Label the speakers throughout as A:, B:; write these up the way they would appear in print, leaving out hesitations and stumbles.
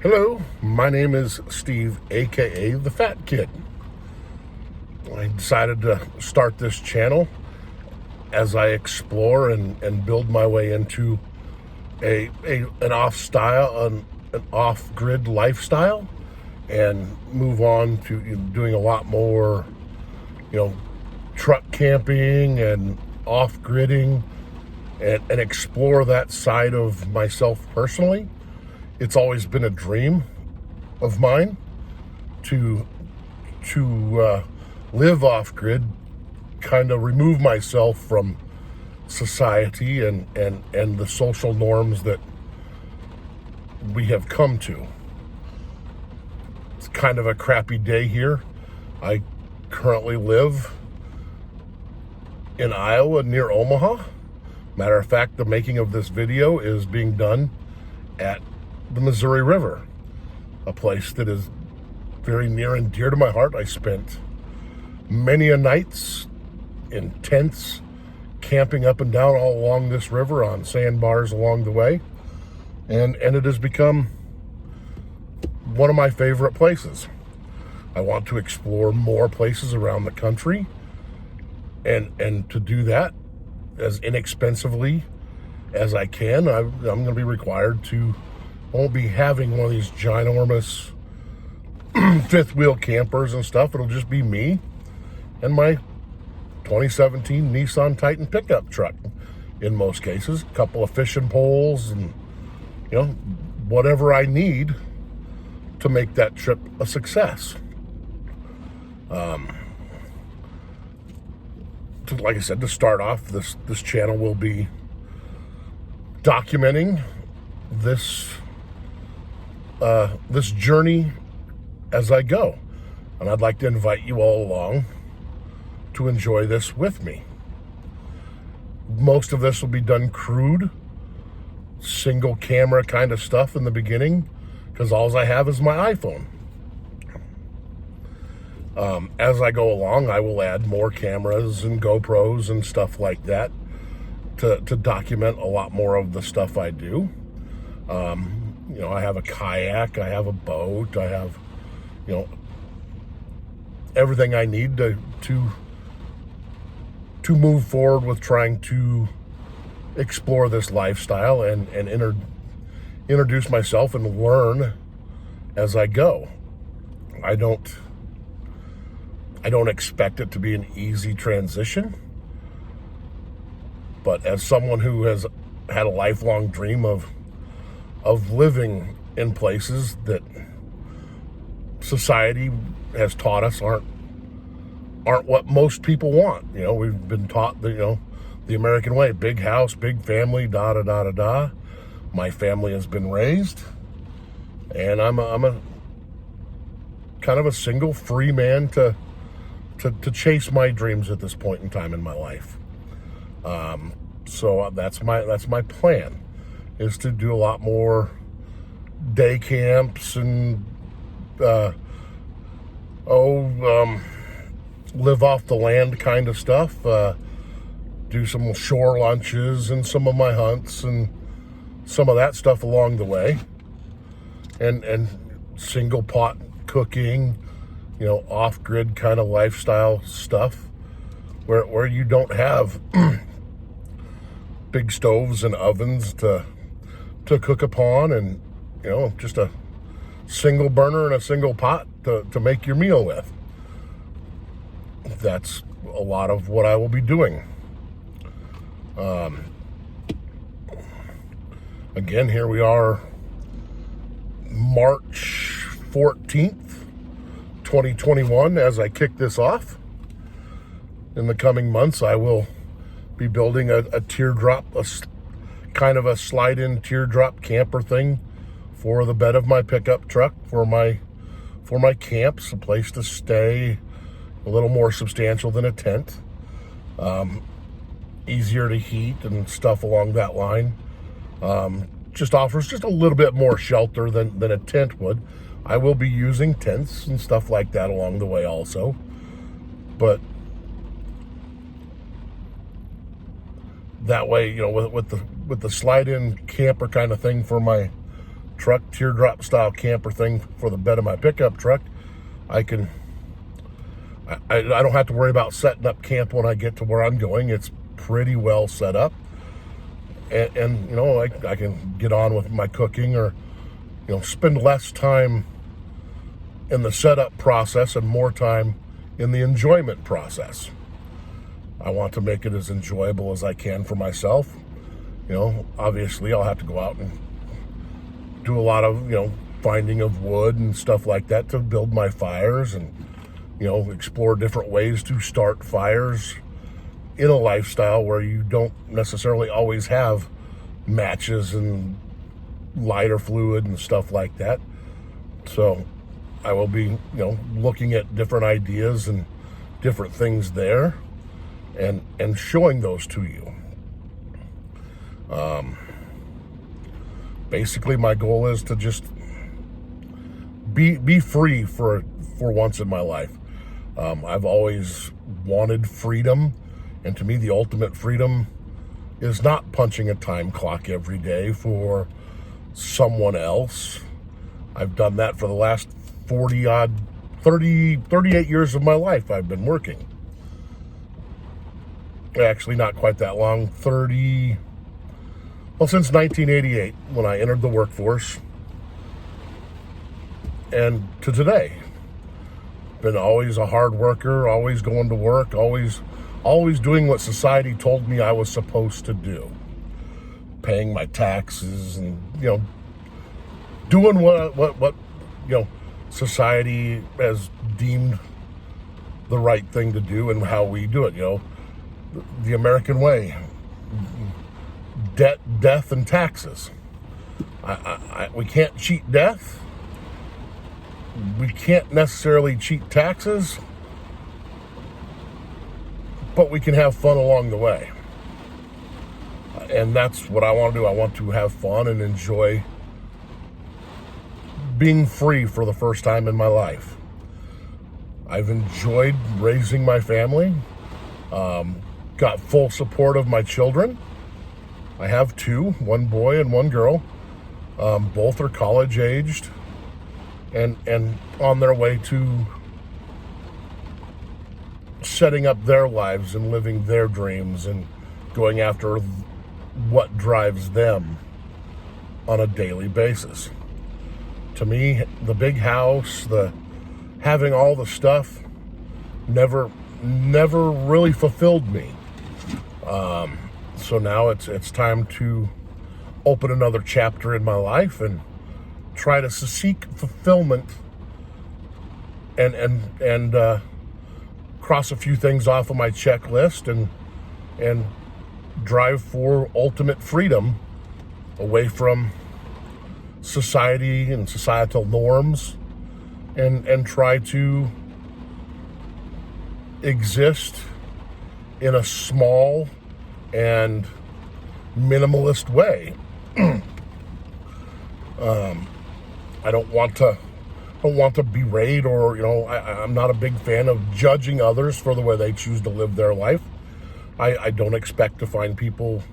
A: Hello, my name is Steve, aka The Fat Kid. I decided to start this channel as I explore and build my way into an off-grid lifestyle, and move on to doing a lot more, truck camping and off-gridding, and explore that side of myself personally. It's always been a dream of mine to live off grid, kind of remove myself from society and the social norms that we have come to. It's kind of a crappy day here. I currently live in Iowa near Omaha. Matter of fact, the making of this video is being done at the Missouri River, a place that is very near and dear to my heart. I spent many a nights in tents, camping up and down all along this river on sandbars along the way, and it has become one of my favorite places. I want to explore more places around the country, and to do that as inexpensively as I can. I'm going to be required to, won't be having one of these ginormous fifth wheel campers and stuff. It'll just be me and my 2017 Nissan Titan pickup truck in most cases. A couple of fishing poles and, whatever I need to make that trip a success. Like I said, to start off, this channel will be documenting this journey as I go, and I'd like to invite you all along to enjoy this with me. Most of this will be done crude, single camera kind of stuff in the beginning, because all I have is my iPhone. As I go along, I will add more cameras and GoPros and stuff like that to document a lot more of the stuff I do. I have a kayak, I have a boat, I have, everything I need to move forward with trying to explore this lifestyle and introduce myself and learn as I go. I don't expect it to be an easy transition, but as someone who has had a lifelong dream of living in places that society has taught us aren't what most people want. We've been taught the American way: big house, big family, da da da da da. My family has been raised, and I'm a kind of a single free man to chase my dreams at this point in time in my life. So that's my plan, is to do a lot more day camps and live off the land kind of stuff. Do some shore lunches and some of my hunts and some of that stuff along the way, and single pot cooking, off-grid kind of lifestyle stuff where you don't have big stoves and ovens to cook upon, and just a single burner and a single pot to make your meal with. That's a lot of what I will be doing. Again, here we are, March 14th, 2021, as I kick this off. In the coming months, I will be building a teardrop, kind of a slide-in teardrop camper thing for the bed of my pickup truck, for my camps, a place to stay, a little more substantial than a tent, easier to heat and stuff along that line. Just offers just a little bit more shelter than a tent would. I will be using tents and stuff like that along the way also, but that way, with the slide-in camper kind of thing for my truck, teardrop style camper thing for the bed of my pickup truck. I don't have to worry about setting up camp when I get to where I'm going. It's pretty well set up. And you know, I can get on with my cooking, or, you know, spend less time in the setup process and more time in the enjoyment process. I want to make it as enjoyable as I can for myself. You know, obviously I'll have to go out and do a lot of, you know, finding of wood and stuff like that to build my fires, and, you know, explore different ways to start fires in a lifestyle where you don't necessarily always have matches and lighter fluid and stuff like that. So I will be, you know, looking at different ideas and different things there, and showing those to you. Basically my goal is to just be free for once in my life. I've always wanted freedom, and to me the ultimate freedom is not punching a time clock every day for someone else. I've done that for the last 38 years of my life. I've been working. Actually, not quite that long. Since 1988, when I entered the workforce, and to today. Been always a hard worker, always going to work, always doing what society told me I was supposed to do. Paying my taxes, and, you know, doing what you know, society has deemed the right thing to do, and how we do it, you know, the American way. Debt, death, and taxes. We can't cheat death. We can't necessarily cheat taxes, but we can have fun along the way. And that's what I want to do. I want to have fun and enjoy being free for the first time in my life. I've enjoyed raising my family. Got full support of my children. I have two, one boy and one girl. Both are college aged and on their way to setting up their lives and living their dreams and going after what drives them on a daily basis. To me, the big house, the having all the stuff never really fulfilled me. So now it's time to open another chapter in my life and try to seek fulfillment and cross a few things off of my checklist and drive for ultimate freedom away from society and societal norms, and try to exist in a small and minimalist way. I don't want to berate, or, you know, I'm not a big fan of judging others for the way they choose to live their life. I don't expect to find people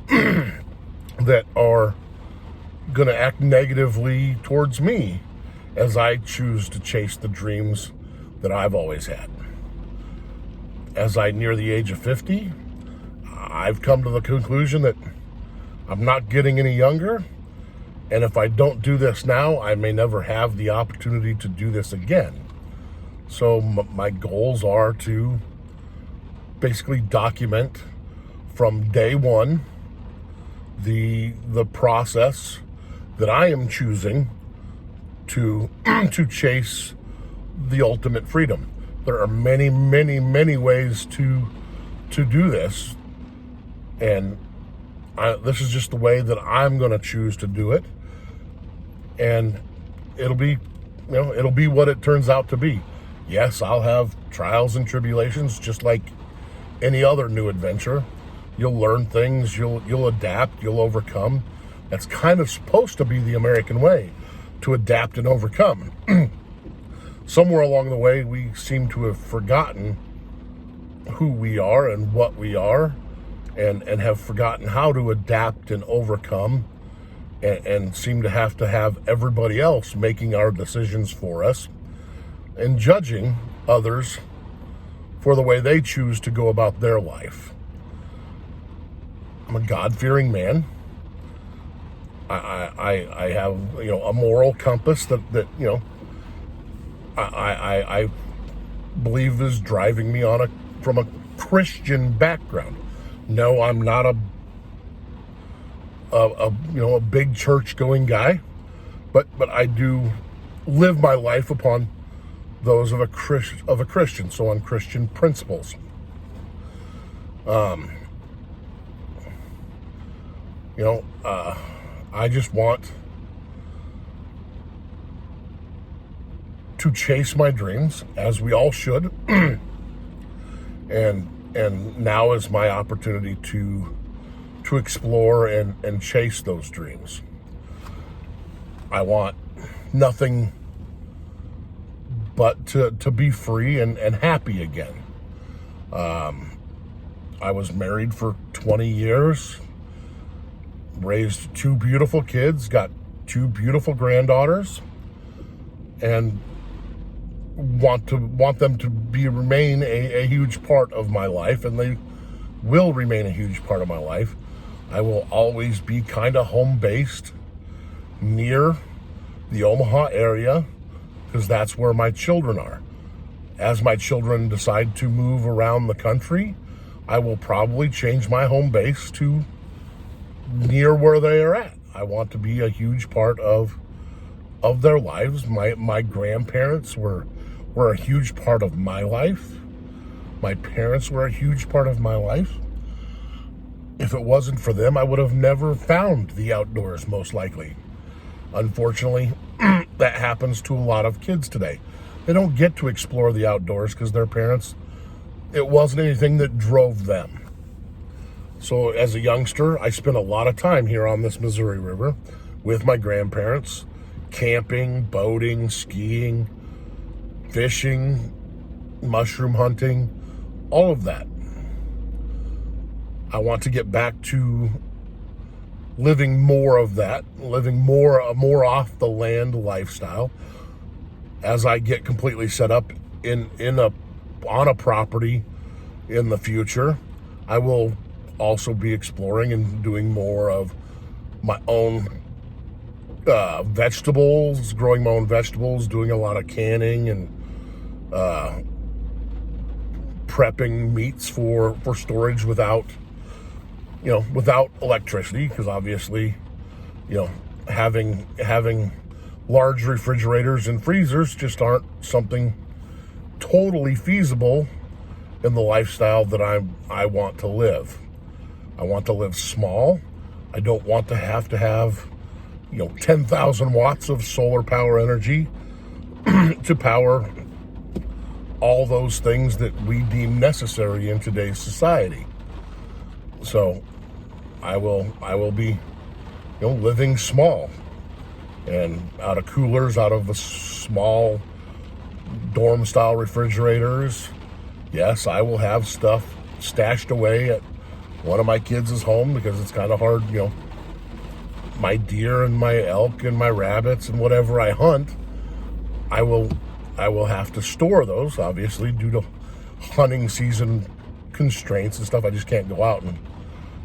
A: that are going to act negatively towards me as I choose to chase the dreams that I've always had. As I near the age of 50, I've come to the conclusion that I'm not getting any younger, and if I don't do this now, I may never have the opportunity to do this again. So my goals are to basically document from day one the process that I am choosing to chase the ultimate freedom. There are many, many, many ways to do this, and this is just the way that I'm going to choose to do it, and it'll be what it turns out to be. Yes, I'll have trials and tribulations, just like any other new adventure. You'll learn things, you'll adapt, you'll overcome. That's kind of supposed to be the American way, to adapt and overcome. Somewhere along the way, we seem to have forgotten who we are and what we are, and have forgotten how to adapt and overcome and seem to have everybody else making our decisions for us and judging others for the way they choose to go about their life. I'm a God-fearing man. I have, a moral compass that I believe is driving me from a Christian background. No, I'm not a big church going guy, but I do live my life upon those of a Christian, so on Christian principles. I just want to chase my dreams, as we all should, and now is my opportunity to explore and chase those dreams. I want nothing but to be free and happy again. I was married for 20 years, raised 2 beautiful kids, got 2 beautiful granddaughters, and want them to remain a huge part of my life, and they will remain a huge part of my life. I will always be kind of home-based near the Omaha area, because that's where my children are. As my children decide to move around the country, I will probably change my home base to near where they are at. I want to be a huge part of their lives. My grandparents were a huge part of my life. My parents were a huge part of my life. If it wasn't for them, I would have never found the outdoors, most likely. Unfortunately, that happens to a lot of kids today. They don't get to explore the outdoors because their parents, it wasn't anything that drove them. So as a youngster, I spent a lot of time here on this Missouri River with my grandparents, camping, boating, skiing, fishing, mushroom hunting, all of that. I want to get back to living more of that, living more off the land lifestyle. As I get completely set up on a property in the future, I will also be exploring and doing more of my own vegetables, growing my own vegetables, doing a lot of canning and prepping meats for storage without electricity, because obviously, having large refrigerators and freezers just aren't something totally feasible in the lifestyle that I want to live. I want to live small. I don't want to have 10,000 watts of solar power energy to power all those things that we deem necessary in today's society. So I will be living small, and out of coolers, out of small dorm style refrigerators. Yes, I will have stuff stashed away at one of my kids' home, because it's kind of hard, my deer and my elk and my rabbits and whatever I hunt, I will have to store those, obviously, due to hunting season constraints and stuff. I just can't go out and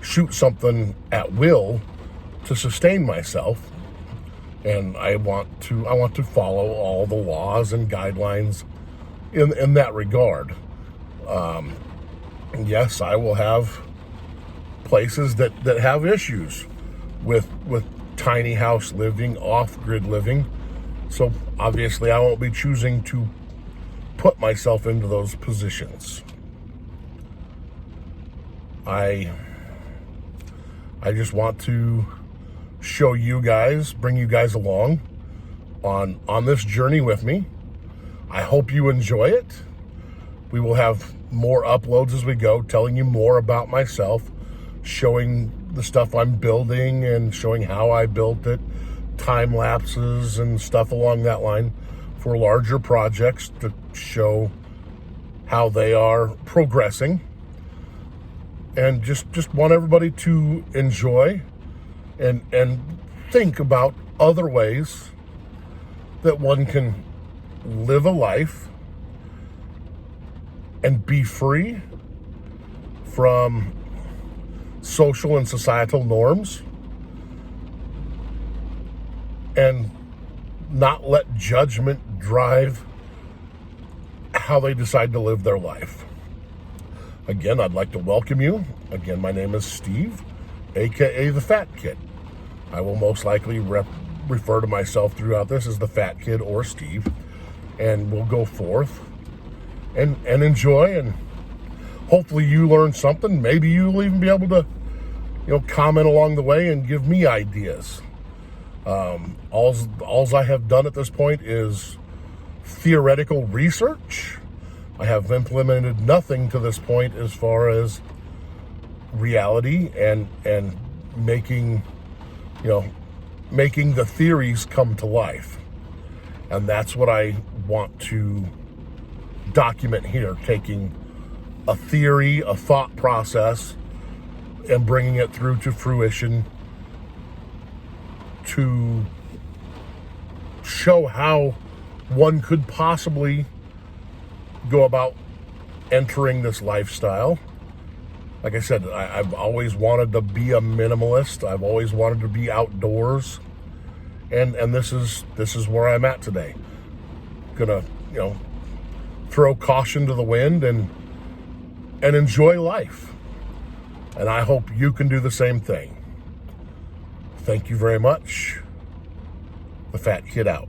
A: shoot something at will to sustain myself. And I want to follow all the laws and guidelines in that regard. Yes, I will have places that have issues with tiny house living, off-grid living. So obviously I won't be choosing to put myself into those positions. I just want to show you guys, bring you guys along on this journey with me. I hope you enjoy it. We will have more uploads as we go, telling you more about myself, showing the stuff I'm building and showing how I built it, time lapses and stuff along that line for larger projects to show how they are progressing. And just want everybody to enjoy and think about other ways that one can live a life and be free from social and societal norms and not let judgment drive how they decide to live their life. Again, I'd like to welcome you. Again, my name is Steve, aka the Fat Kid. I will most likely refer to myself throughout this as the Fat Kid or Steve, and we'll go forth and enjoy, and hopefully you learn something. Maybe you'll even be able to, comment along the way and give me ideas. Alls I have done at this point is theoretical research. I have implemented nothing to this point as far as reality and making the theories come to life. And that's what I want to document here, taking a theory, a thought process, and bringing it through to fruition to show how one could possibly go about entering this lifestyle. Like I said, I've always wanted to be a minimalist. I've always wanted to be outdoors. And this is where I'm at today. Gonna, throw caution to the wind and enjoy life. And I hope you can do the same thing. Thank you very much. The Fat Kid out.